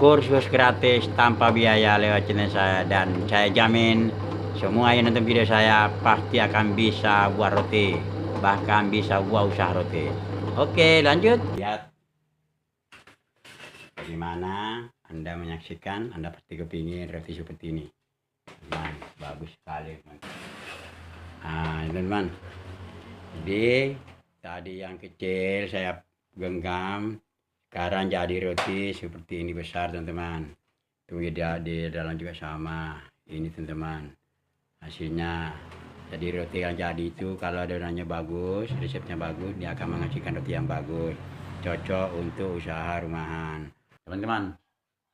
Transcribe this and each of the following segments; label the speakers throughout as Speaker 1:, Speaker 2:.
Speaker 1: kursus gratis tanpa biaya lewat channel saya, dan saya jamin semua yang nonton video saya pasti akan bisa buat roti, bahkan bisa buat usaha roti. Oke, lanjut. Lihat bagaimana Anda menyaksikan, Anda pasti kepingin roti seperti ini. Teman, bagus sekali, teman. Nah, teman. Jadi tadi yang kecil saya genggam, sekarang jadi roti seperti ini besar, teman-teman. Itu di dalam juga sama. Ini, teman-teman, hasilnya. Jadi roti yang jadi itu kalau adonannya bagus, resepnya bagus, dia akan menghasilkan roti yang bagus, cocok untuk usaha rumahan. Teman-teman,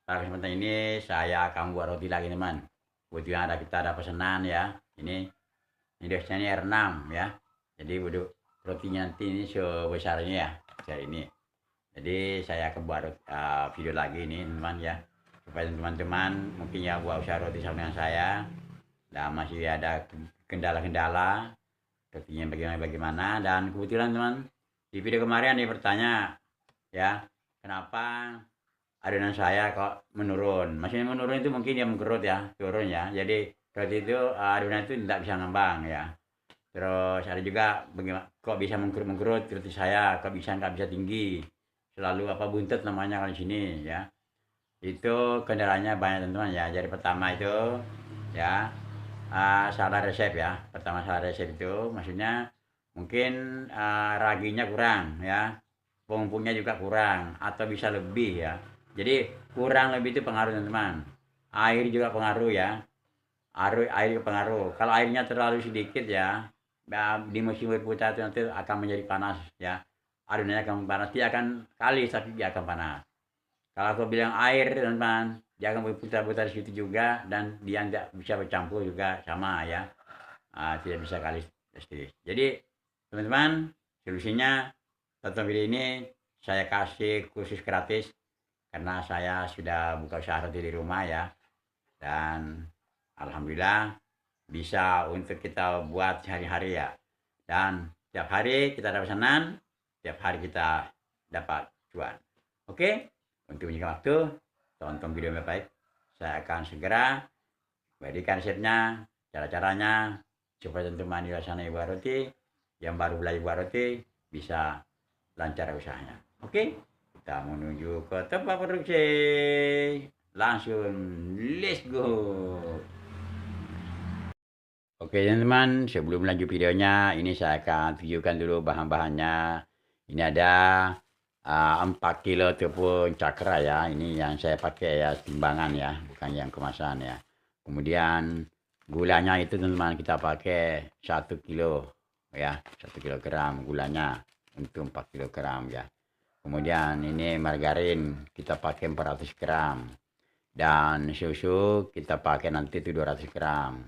Speaker 1: pada kesempatan ini saya akan buat roti lagi, teman. Kebetulan kita ada pesanan ya. Ini dosanya ini R6 ya. Jadi rotinya nanti ini sebesarnya ya, kayak ini. Jadi saya akan buat video lagi ini, teman ya, supaya teman-teman mungkin ya buat usaha roti sama dengan saya, dan masih ada kendala-kendala rotinya bagaimana. Dan kebetulan, teman, di video kemarin dia bertanya ya, kenapa adonan saya kok menurun. Maksudnya menurun itu mungkin dia menggerut ya, turun ya. Jadi roti itu adonan itu tidak bisa ngembang ya. Terus ada juga bagaimana kok bisa menggerut roti saya, kok nggak bisa tinggi, selalu buntet namanya kalau di sini ya. Itu kendalanya banyak, teman-teman ya. Jadi pertama itu ya, salah resep ya. Pertama salah resep itu maksudnya mungkin raginya kurang ya, pengumpulnya juga kurang, atau bisa lebih ya. Jadi kurang lebih itu pengaruh, teman-teman. Air juga pengaruh ya. Air pengaruh. Kalau airnya terlalu sedikit ya, di musim berputar itu nanti akan menjadi panas ya. Adonannya akan panas, dia akan kalis tapi dia akan panas. Kalau aku bilang air, teman-teman, dia akan berputar-putar di situ juga, dan dia tidak bisa bercampur juga sama ya. Tidak bisa kalis pasti. Jadi teman-teman, solusinya tonton video ini, saya kasih kursus gratis karena saya sudah buka usaha roti di rumah ya. Dan alhamdulillah bisa untuk kita buat sehari-hari ya. Dan tiap hari kita ada pesanan, tiap hari kita dapat cuan. Oke, untuk menyingkat waktu, tonton video yang baik. Saya akan segera berikan resepnya, cara-caranya, supaya teman-teman di sana buat roti, yang baru belajar buat roti, bisa lancar usahanya. Oke, kita menuju ke tempat produksi. Langsung, let's go. Oke, teman-teman, sebelum lanjut videonya, ini saya akan tunjukkan dulu bahan-bahannya. Ini ada 4 kilo tepung cakra ya. Ini yang saya pakai ya, timbangan ya, bukan yang kemasan ya. Kemudian gulanya itu, teman-teman, kita pakai 1 kilo ya, 1 kilogram gulanya untuk 4 kilogram ya. Kemudian ini margarin kita pakai 400 gram. Dan susu kita pakai nanti itu 200 gram.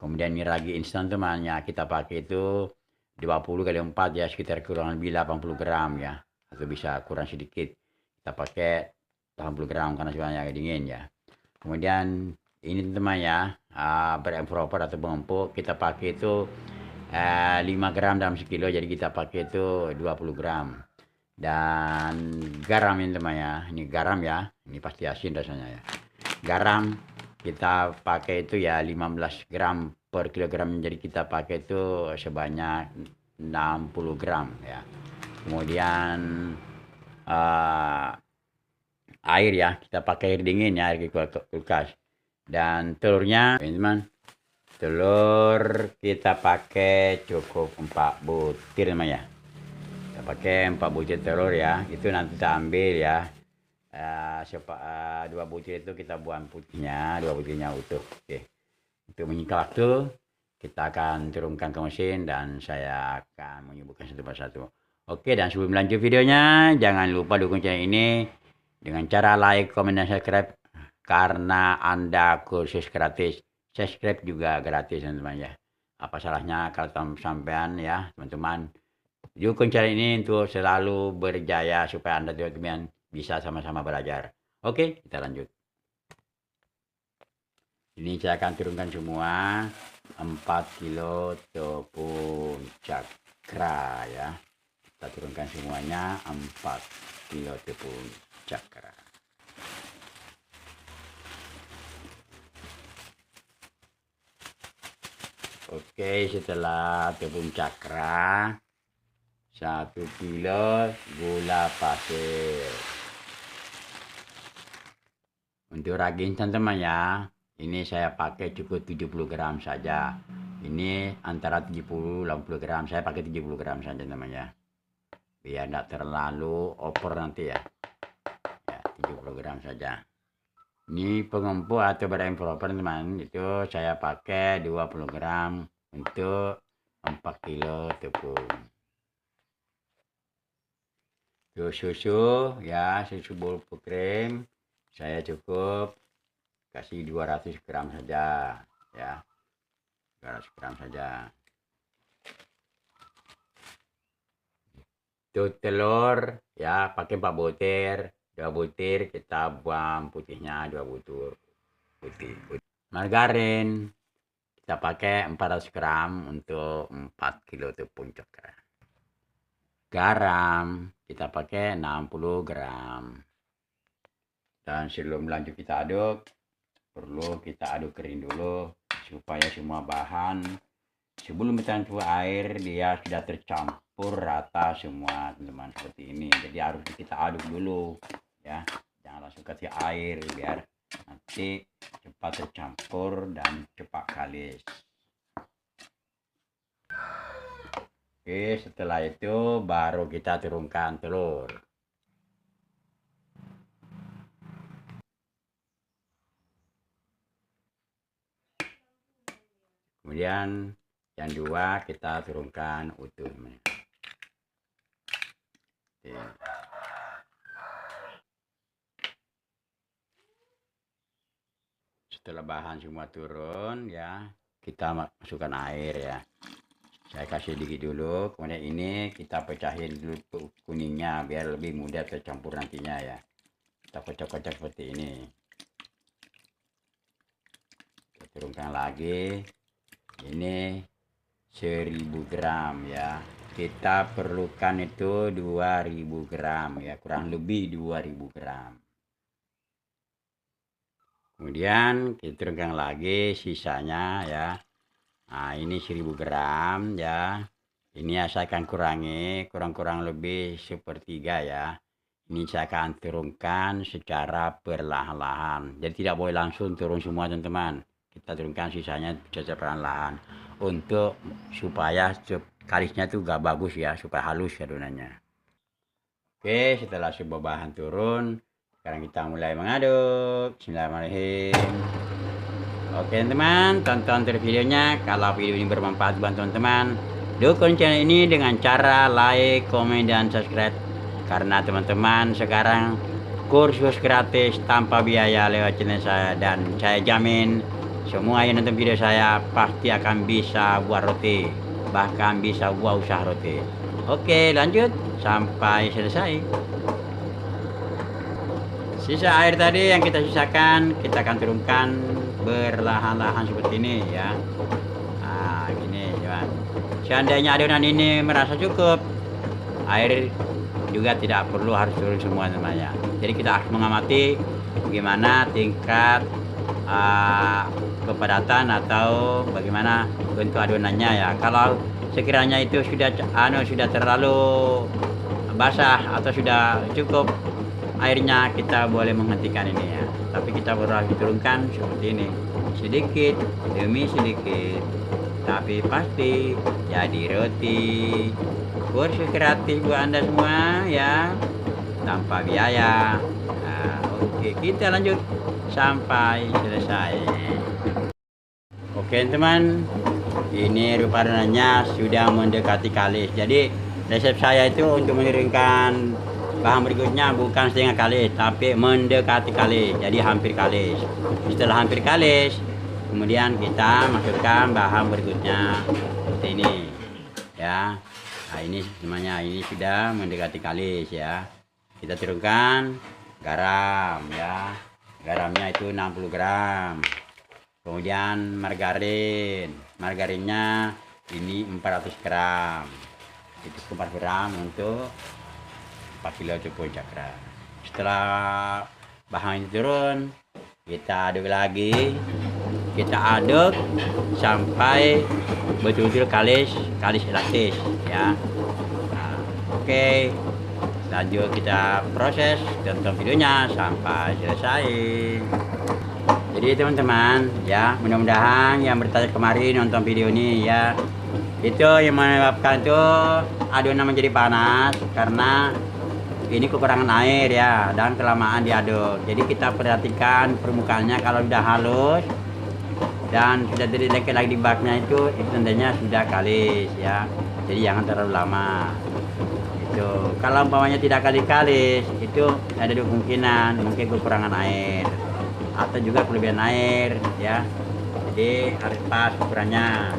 Speaker 1: Kemudian ini ragi instan, teman ya, kita pakai itu 20 kali 4 ya, sekitar kurang lebih 80 gram ya, atau bisa kurang sedikit. Kita pakai 80 gram karena suhunya dingin ya. Kemudian ini, teman ya, berempur-empur atau pengempuk, kita pakai itu 5 gram dalam sekilo, jadi kita pakai itu 20 gram. Dan garam ini, teman ya, ini garam ya, ini pasti asin rasanya ya. Garam kita pakai itu ya 15 gram per kilogram, jadi kita pakai itu sebanyak 60 gram ya. Kemudian air ya, kita pakai air dingin ya, air kulkas. Dan telurnya, teman-teman, telur kita pakai cukup 4 butir, teman ya. Kita pakai 4 butir telur ya, itu nanti kita ambil ya. 2 butir itu kita buang putihnya, 2 butirnya utuh. Oke. Untuk menyingkat waktu, kita akan turunkan ke mesin dan saya akan menyebutkan satu persatu. Oke, dan sebelum lanjut videonya, jangan lupa dukung channel ini dengan cara like, komen, dan subscribe, karena Anda kursus gratis. Subscribe juga gratis, teman-teman ya. Apa salahnya kalau sampean ya, teman-teman, dukung channel ini untuk selalu berjaya, supaya Anda teman-teman bisa sama-sama belajar. Oke, kita lanjut. Ini saya akan turunkan semua 4 kilo tepung cakra ya. Kita turunkan semuanya 4 kilo tepung cakra. Oke, setelah tepung cakra 1 kilo gula pasir. Untuk raging teman-teman ya, ini saya pakai cukup 70 gram saja. Ini antara 70-80 gram, saya pakai 70 gram saja teman ya. Biar tidak terlalu over nanti ya. Ya, 70 gram saja. Ini pengempuk atau badan proper teman, itu saya pakai 20 gram untuk 4 kilo tepung. Susu ya, susu bubuk krim saya cukup kasih 200 gram saja ya, 200 gram saja. Itu telur ya, pakai 4 butir. 2 butir kita buang putihnya, 2 butir putih. Margarin kita pakai 400 gram untuk 4 kilo tepung cakra. Garam kita pakai 60 gram. Dan sebelum lanjut kita aduk, perlu kita aduk kering dulu supaya semua bahan sebelum mencampur air dia sudah tercampur rata semua teman-teman, seperti ini. Jadi harus kita aduk dulu ya, jangan langsung kasih air biar nanti cepat tercampur dan cepat kalis. Oke, setelah itu baru kita turunkan telur. Kemudian yang 2 kita turunkan utuh. Oke. Setelah bahan semua turun ya, kita masukkan air ya. Saya kasih dikit dulu, kemudian ini kita pecahin dulu kuningnya biar lebih mudah tercampur nantinya ya. Kita kocok-kocok seperti ini. Kita turunkan lagi. Ini 1000 gram ya. Kita perlukan itu 2000 gram ya, kurang lebih 2000 gram. Kemudian kita turunkan lagi sisanya ya. Nah, ini 1000 gram ya. Ini saya akan kurangi kurang lebih sepertiga ya. Ini saya akan turunkan secara perlahan-lahan. Jadi tidak boleh langsung turun semua teman-teman. Kita turunkan sisanya secara perlahan-lahan untuk supaya kalisnya itu gak bagus ya, supaya halus adonannya. Oke, setelah semua bahan turun, sekarang kita mulai mengaduk. Bismillahirrahmanirrahim. Oke teman-teman, tonton terus videonya. Kalau video ini bermanfaat buat teman-teman, dukung channel ini dengan cara like, komen, dan subscribe. Karena teman-teman sekarang kursus gratis tanpa biaya lewat channel saya. Dan saya jamin semua yang nonton video saya pasti akan bisa buat roti, bahkan bisa buat usaha roti. Oke, lanjut sampai selesai. Sisa air tadi yang kita sisakan kita akan turunkan berlahan-lahan seperti ini ya. Nah, gini teman. Seandainya adonan ini merasa cukup, air juga tidak perlu harus turun semua teman-teman ya. Jadi kita harus mengamati bagaimana tingkat kepadatan atau bagaimana bentuk adonannya ya. Kalau sekiranya itu sudah terlalu basah atau sudah cukup airnya, kita boleh menghentikan ini ya. Tapi kita perlu diturunkan seperti ini, sedikit demi sedikit, tapi pasti jadi roti. Kursus kreatif buat Anda semua ya, tanpa biaya. Nah, oke, kita lanjut sampai selesai. Oke teman, ini rupa adonannya sudah mendekati kalis. Jadi resep saya itu untuk mengirimkan bahan berikutnya bukan setengah kalis, tapi mendekati kalis, jadi hampir kalis. Setelah hampir kalis, kemudian kita masukkan bahan berikutnya seperti ini ya. Nah, ini namanya, ini sudah mendekati kalis ya. Kita turunkan garam ya, garamnya itu 60 gram. Kemudian margarinnya ini 400 gram, itu 4 gram untuk 4 kilo tepung cakra. Setelah bahan itu turun, kita aduk lagi kita aduk sampai betul-betul kalis elastis ya. Nah, oke, lanjut kita proses, tonton videonya sampai selesai. Jadi teman-teman ya, mudah-mudahan yang bertanya kemarin nonton video ini ya, itu yang menyebabkan itu adonan menjadi panas karena ini kekurangan air ya, dan kelamaan diaduk. Jadi kita perhatikan permukaannya, kalau sudah halus dan sudah tidak lengket lagi di baknya itu tandanya sudah kalis ya. Jadi jangan terlalu lama. Itu kalau umpamanya tidak kalis, itu ada dua kemungkinan, mungkin kekurangan air atau juga kelebihan air ya. Jadi harus pas ukurannya.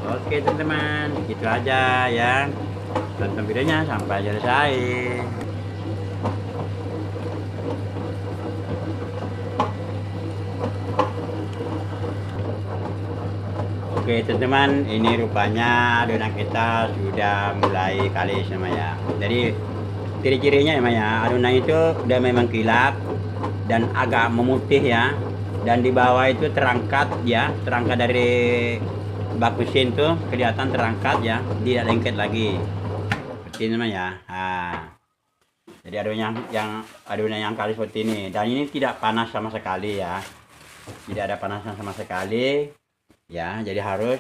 Speaker 1: Oke teman-teman, gitu aja ya. Tonton videonya sampai selesai. Oke teman-teman, ini rupanya adonan kita sudah mulai kalis namanya. Jadi ciri-cirinya namanya adonan itu udah memang kilap dan agak memutih ya, dan di bawah itu terangkat ya, terangkat dari bak mesin tuh kelihatan terangkat ya, tidak lengket lagi seperti namanya. Nah, jadi adonan yang kalis seperti ini, dan ini tidak panas sama sekali ya, tidak ada panasnya sama sekali ya. Jadi harus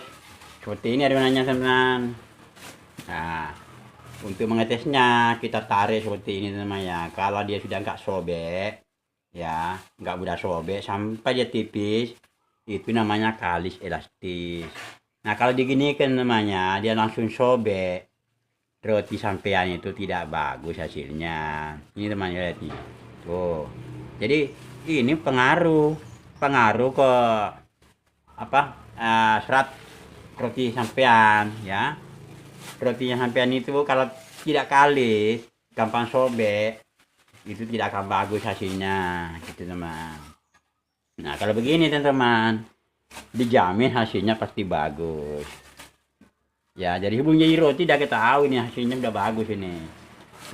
Speaker 1: seperti ini adonannya teman-teman. Nah, untuk mengetesnya kita tarik seperti ini teman ya. Kalau dia sudah nggak sobek ya, nggak mudah sobek sampai dia tipis, itu namanya kalis elastis. Nah kalau diginikan namanya dia langsung sobek, roti sampean itu tidak bagus hasilnya. Ini teman-teman lihat nih tuh. Jadi ini pengaruh ke apa, serat roti sampean ya. Rotinya sampean itu kalau tidak kalis, gampang sobek, itu tidak akan bagus hasilnya gitu teman. Nah kalau begini teman-teman, dijamin hasilnya pasti bagus ya. Jadi hubungi roti udah kita tahu ini hasilnya udah bagus ini.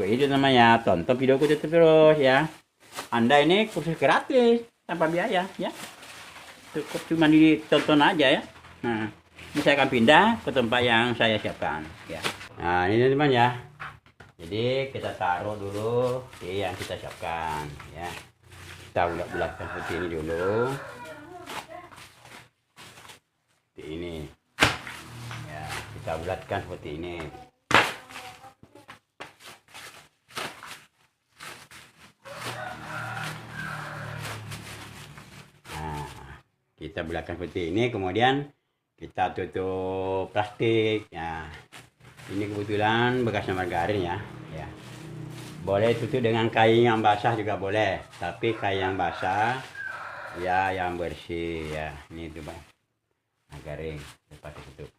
Speaker 1: Itu namanya, tonton videoku terus ya. Anda ini kursus gratis tanpa biaya ya, cukup cuma ditonton aja ya. Nah ini saya akan pindah ke tempat yang saya siapkan ya. Nah ini teman ya, jadi kita taruh dulu yang kita siapkan ya. Kita bulatkan seperti ini dulu, seperti ini ya, kita bulatkan seperti ini. Nah kita bulatkan seperti ini, kemudian kita tutup plastik ya. Ini kebetulan bekasnya margarin ya. Boleh tutup dengan kain yang basah juga boleh, tapi kain yang basah ya, yang bersih ya. Ini tuh bang, garing pakai tutup.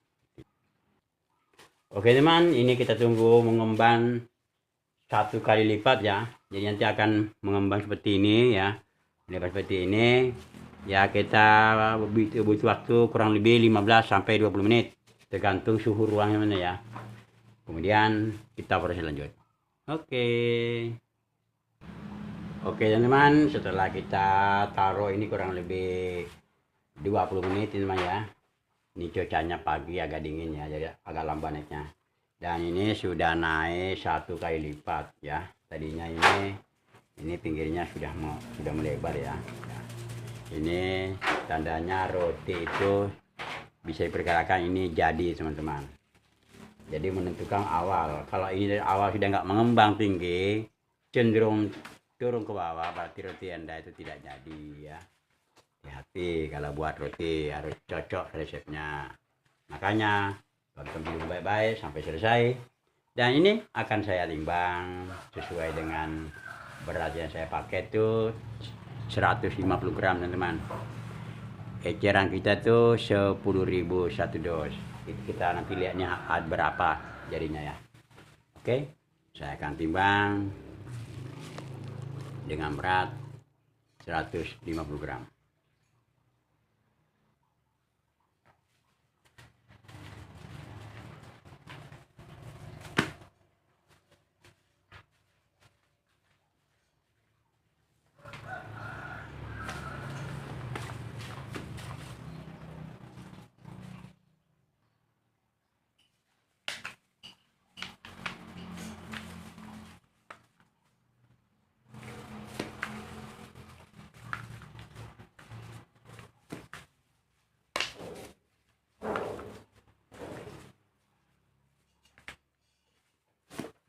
Speaker 1: Oke teman, ini kita tunggu mengembang 1 kali lipat ya. Jadi nanti akan mengembang seperti ini ya, lebar seperti ini ya. Kita butuh waktu kurang lebih 15 sampai 20 menit tergantung suhu ruangnya mana ya. Kemudian kita proses lanjut. Oke teman-teman, setelah kita taruh ini kurang lebih 20 menit teman ya. Ini cuacanya pagi agak dingin ya, jadi agak lambat naiknya. Dan ini sudah naik 1 kali lipat ya. Tadinya ini pinggirnya sudah melebar ya. Ini tandanya roti itu bisa diperkirakan ini jadi teman-teman. Jadi menentukan awal, kalau ini dari awal sudah nggak mengembang tinggi, cenderung turun ke bawah, berarti roti Anda itu tidak jadi ya. Hati-hati kalau buat roti, harus cocok resepnya. Makanya tonton video baik-baik sampai selesai. Dan ini akan saya timbang sesuai dengan berat yang saya pakai itu 150 gram teman-teman. Eceran kita tuh 10.000 1 dos. Kita nanti lihatnya berapa jadinya ya. Oke, saya akan timbang dengan berat 150 gram.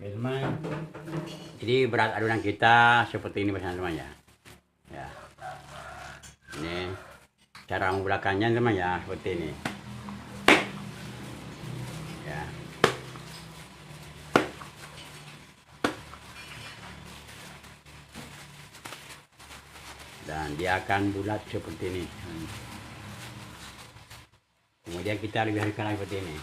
Speaker 1: Oke teman, jadi berat adonan kita seperti ini teman ya. Ya, ini cara membelakangnya teman ya, seperti ini. Ya. Dan dia akan bulat seperti ini. Kemudian kita lebih haluskan lagi seperti ini.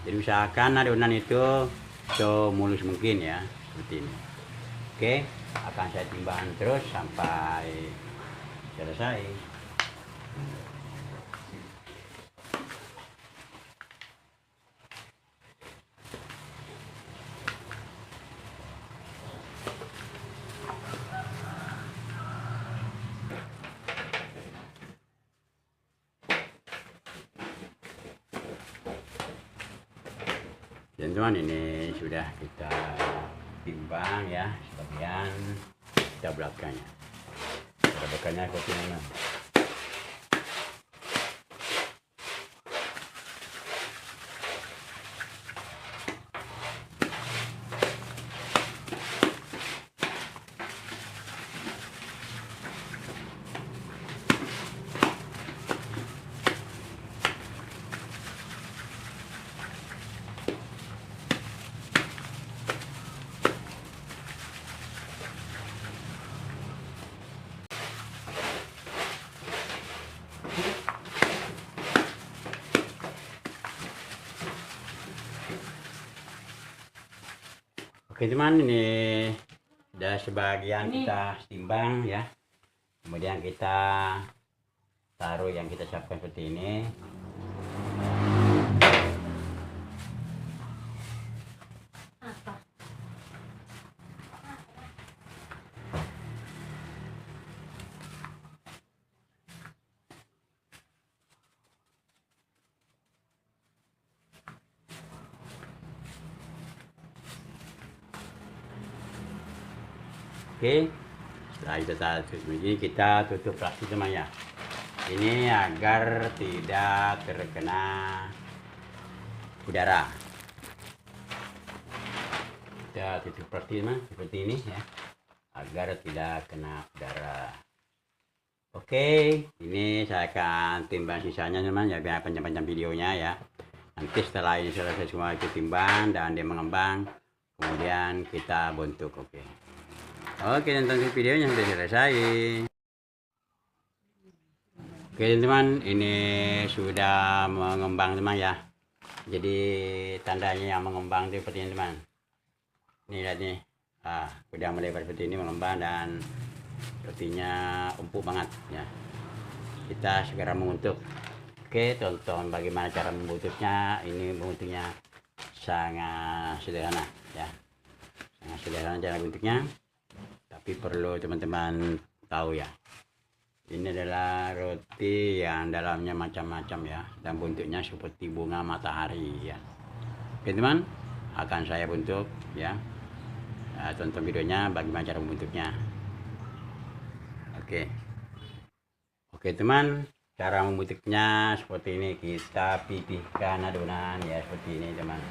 Speaker 1: Jadi usahakan adonan itu semulus mungkin ya, seperti ini. Oke, akan saya timbang terus sampai selesai. Dan teman, ini sudah kita timbang ya, sebagian kita belakangnya. Kita belakangnya seperti ini. Oke teman, ini sudah sebagian kita timbang ya. Kemudian kita taruh yang kita siapkan seperti ini. Oke, setelah kita tutup plastik teman ya. Ini agar tidak terkena udara. Kita tutup plastik teman seperti ini ya, agar tidak kena udara. Oke, ini saya akan timbang sisanya teman ya, biar panjang-panjang videonya ya. Nanti setelah ini selesai semua itu timbang dan dia mengembang, kemudian kita bentuk. Oke, nonton videonya sampai selesai. Oke teman, ini sudah mengembang teman ya. Jadi tandanya yang mengembang itu seperti ini teman. Ini lihat nih, udah melebar seperti ini, mengembang dan sepertinya empuk banget ya. Kita segera membentuk. Oke, tonton bagaimana cara membentuknya. Ini membentuknya sangat sederhana ya, sangat sederhana cara bentuknya. Tapi perlu teman-teman tahu ya, ini adalah roti yang dalamnya macam-macam ya, dan bentuknya seperti bunga matahari ya. Oke teman, akan saya bentuk ya. Tonton videonya bagaimana cara membentuknya. Oke teman, cara membentuknya seperti ini. Kita pipihkan adonan ya, seperti ini teman.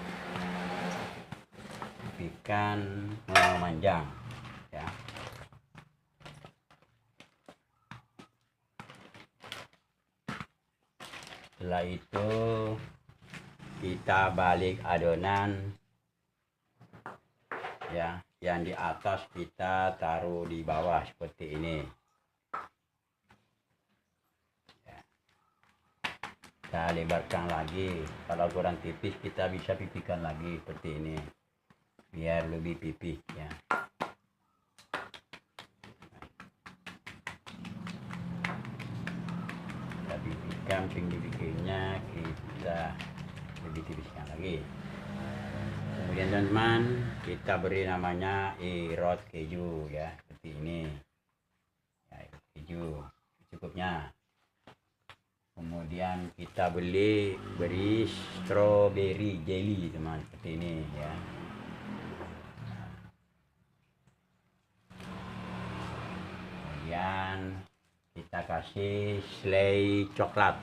Speaker 1: Pipihkan memanjang ya. Setelah itu kita balik adonan ya, yang di atas kita taruh di bawah seperti ini ya. Kita lebarkan lagi, kalau kurang tipis kita bisa pipihkan lagi seperti ini biar lebih pipih ya. Pinggir-pinggirnya kita lebih tipiskan lagi. Kemudian teman-teman, kita beri namanya irot keju ya, seperti ini ya, keju cukupnya. Kemudian kita beri strawberry jelly teman, seperti ini ya. Kemudian kita kasih selai coklat.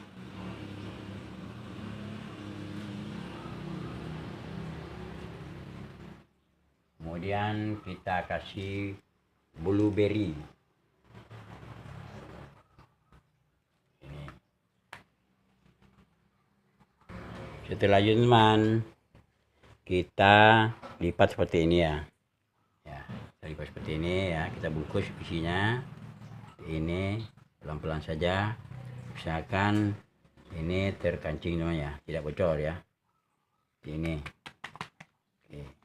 Speaker 1: Kemudian kita kasih blueberry. Ini. Setelah itu teman, kita lipat seperti ini ya. Kita lipat seperti ini ya. Kita bungkus isinya. Ini pelan-pelan saja. Usahakan ini terkancing teman ya, tidak bocor ya. Ini. Oke.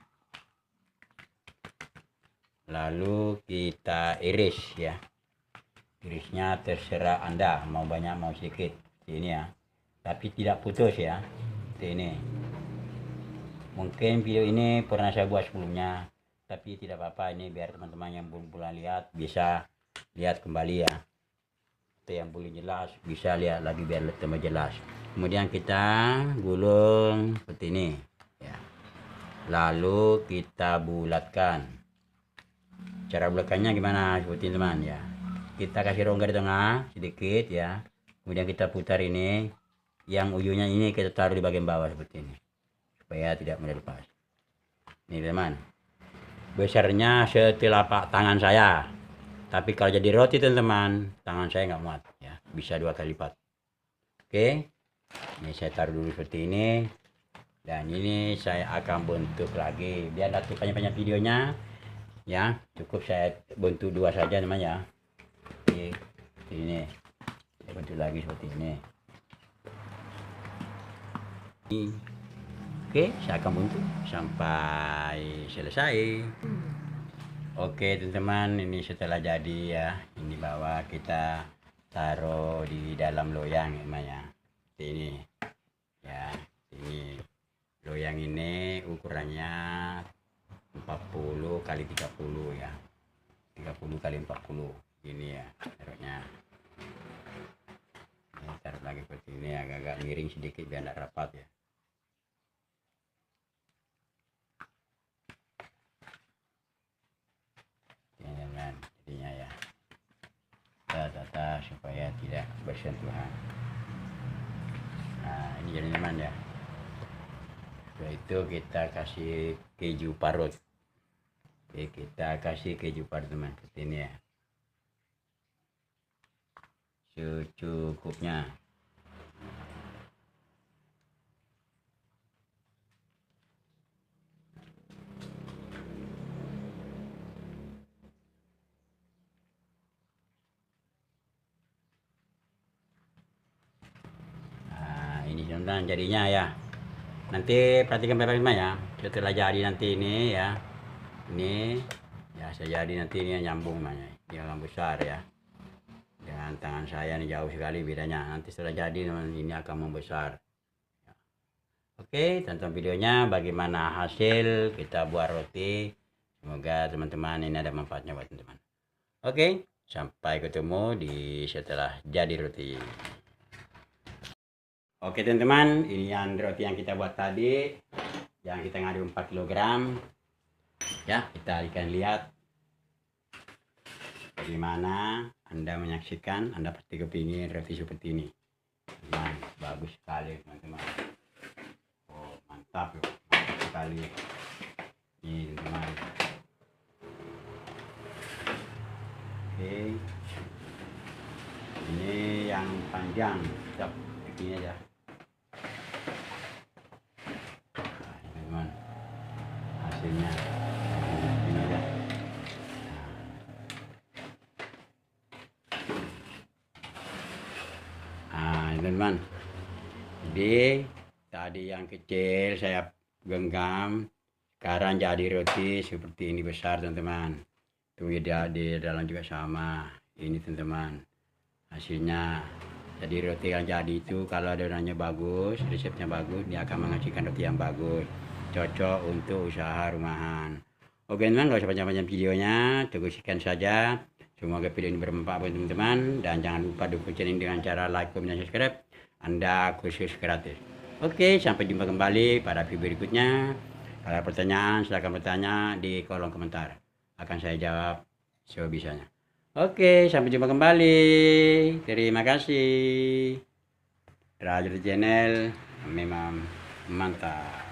Speaker 1: Lalu kita iris ya. Irisnya terserah Anda, mau banyak mau sedikit. Ini ya. Tapi tidak putus ya. Ini. Mungkin video ini pernah saya buat sebelumnya, tapi tidak apa-apa, ini biar teman-teman yang belum pernah lihat bisa lihat kembali ya. Atau yang belum jelas bisa lihat lagi biar tambah jelas. Kemudian kita gulung seperti ini ya. Lalu kita bulatkan. Cara bulatkannya gimana? Seperti ini teman ya. Kita kasih rongga di tengah sedikit ya. Kemudian kita putar ini. Yang ujungnya ini kita taruh di bagian bawah seperti ini. Supaya tidak mudah lepas. Ini teman. Besarnya setelapak tangan saya. Tapi kalau jadi roti teman-teman, tangan saya nggak muat ya. Bisa 2 kali lipat. Oke. Ini saya taruh dulu seperti ini. Dan ini saya akan bentuk lagi. Biar nanti panjang-panjang videonya ya. Cukup saya bentuk 2 saja teman ya. Oke. Ini. Saya bentuk lagi seperti ini. Oke, saya akan bentuk sampai selesai. Oke teman-teman, ini setelah jadi ya. Ini bawah kita taruh di dalam loyang ya. Ini ya, ini loyang ini ukurannya 40 kali 30 ya. 30 kali 40 ini ya taruhnya. Ini taruh lagi seperti ini, agak-agak miring sedikit biar tidak rapat ya. Jadinya ya, kita tata supaya tidak bersentuhan. Nah ini jadi teman ya. Setelah itu kita kasih keju parut. Oke, kita kasih keju parut teman seperti ini ya, secukupnya. Dan jadinya ya, nanti perhatikan baik-baik ya. Setelah jadi nanti ini ya, ini ya saya jadi nanti ini nyambung namanya, dia akan besar ya. Dengan tangan saya ini jauh sekali bedanya. Nanti setelah jadi ini akan membesar. Oke, tonton videonya bagaimana hasil kita buat roti. Semoga teman-teman ini ada manfaatnya buat teman-teman. Oke, sampai ketemu di setelah jadi roti. Oke teman-teman, ini yang roti yang kita buat tadi, yang kita ngadu 4 kg ya. Kita akan lihat bagaimana Anda menyaksikan. Anda pasti kepingin roti seperti ini. Nah, bagus sekali teman-teman. Oh mantap, mantap sekali ini teman-teman. Oke, ini yang panjang kita ini aja. Hasilnya ini aja. Nah ini teman, jadi tadi yang kecil saya genggam, sekarang jadi roti seperti ini besar teman-teman. Tuh ya, di dalam juga sama ini teman-teman hasilnya. Jadi roti yang jadi itu kalau adonannya bagus, resepnya bagus, dia akan menghasilkan roti yang bagus, cocok untuk usaha rumahan. Oke teman, gak usah panjang-panjang videonya, cukup sekian saja. Semoga video ini bermanfaat buat teman-teman, dan jangan lupa dukung channel dengan cara like, komen, dan subscribe. Anda khusus gratis. Oke, sampai jumpa kembali pada video berikutnya. Kalau ada pertanyaan silahkan bertanya di kolom komentar, akan saya jawab sebisanya. Oke, sampai jumpa kembali. Terima kasih. Raja Channel memang mantap.